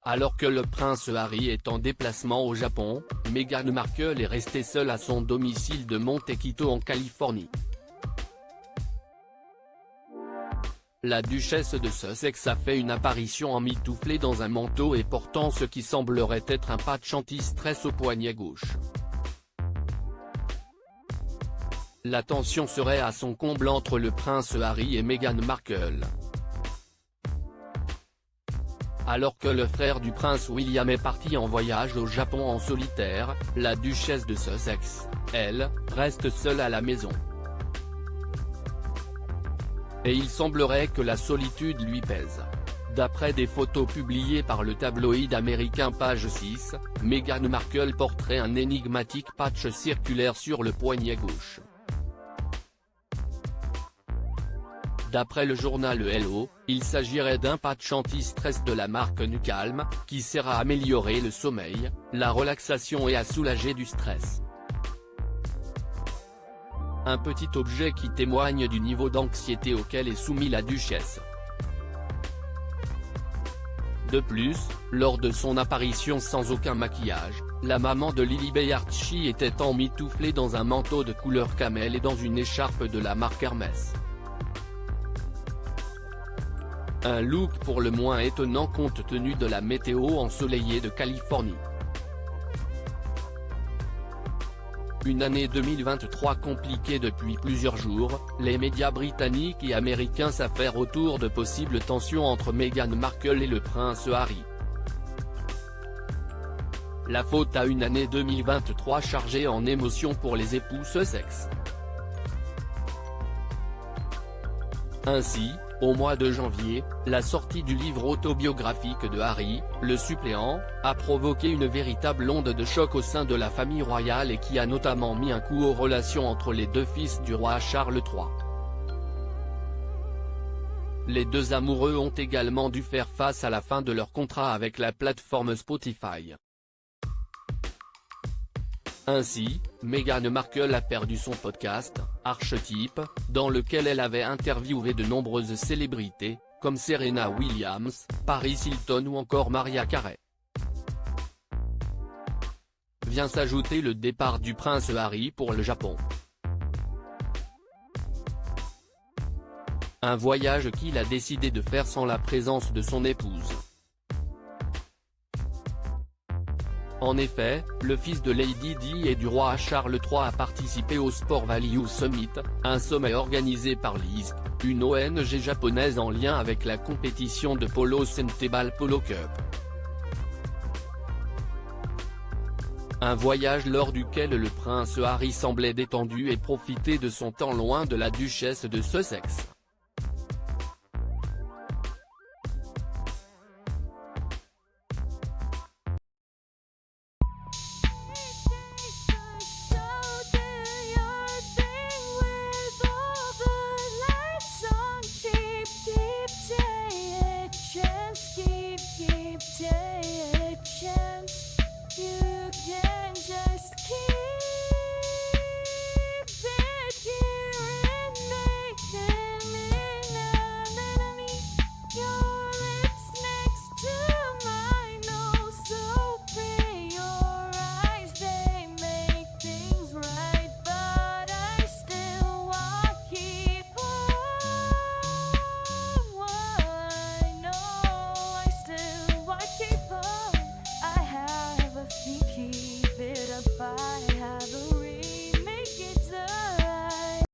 Alors que le prince Harry est en déplacement au Japon, Meghan Markle est restée seule à son domicile de Montecito en Californie. La duchesse de Sussex a fait une apparition emmitouflée dans un manteau et portant ce qui semblerait être un patch anti-stress au poignet gauche. La tension serait à son comble entre le prince Harry et Meghan Markle. Alors que le frère du prince William est parti en voyage au Japon en solitaire, la duchesse de Sussex, elle, reste seule à la maison. Et il semblerait que la solitude lui pèse. D'après des photos publiées par le tabloïd américain Page 6, Meghan Markle porterait un énigmatique patch circulaire sur le poignet gauche. D'après le journal Hello, il s'agirait d'un patch anti-stress de la marque Nucalm, qui sert à améliorer le sommeil, la relaxation et à soulager du stress. Un petit objet qui témoigne du niveau d'anxiété auquel est soumise la duchesse. De plus, lors de son apparition sans aucun maquillage, la maman de Lilibet Archie était emmitouflée dans un manteau de couleur camel et dans une écharpe de la marque Hermès. Un look pour le moins étonnant compte tenu de la météo ensoleillée de Californie. Une année 2023 compliquée depuis plusieurs jours, les médias britanniques et américains s'affairent autour de possibles tensions entre Meghan Markle et le prince Harry. La faute à une année 2023 chargée en émotions pour les époux Sussex. Ainsi, au mois de janvier, la sortie du livre autobiographique de Harry, Le Suppléant, a provoqué une véritable onde de choc au sein de la famille royale et qui a notamment mis un coup aux relations entre les deux fils du roi Charles III. Les deux amoureux ont également dû faire face à la fin de leur contrat avec la plateforme Spotify. Ainsi, Meghan Markle a perdu son podcast, Archetype, dans lequel elle avait interviewé de nombreuses célébrités, comme Serena Williams, Paris Hilton ou encore Mariah Carey. Vient s'ajouter le départ du prince Harry pour le Japon. Un voyage qu'il a décidé de faire sans la présence de son épouse. En effet, le fils de Lady Di et du roi Charles III a participé au Sport Value Summit, un sommet organisé par l'ISC, une ONG japonaise en lien avec la compétition de polo Centebal Polo Cup. Un voyage lors duquel le prince Harry semblait détendu et profitait de son temps loin de la duchesse de Sussex. Keep it up.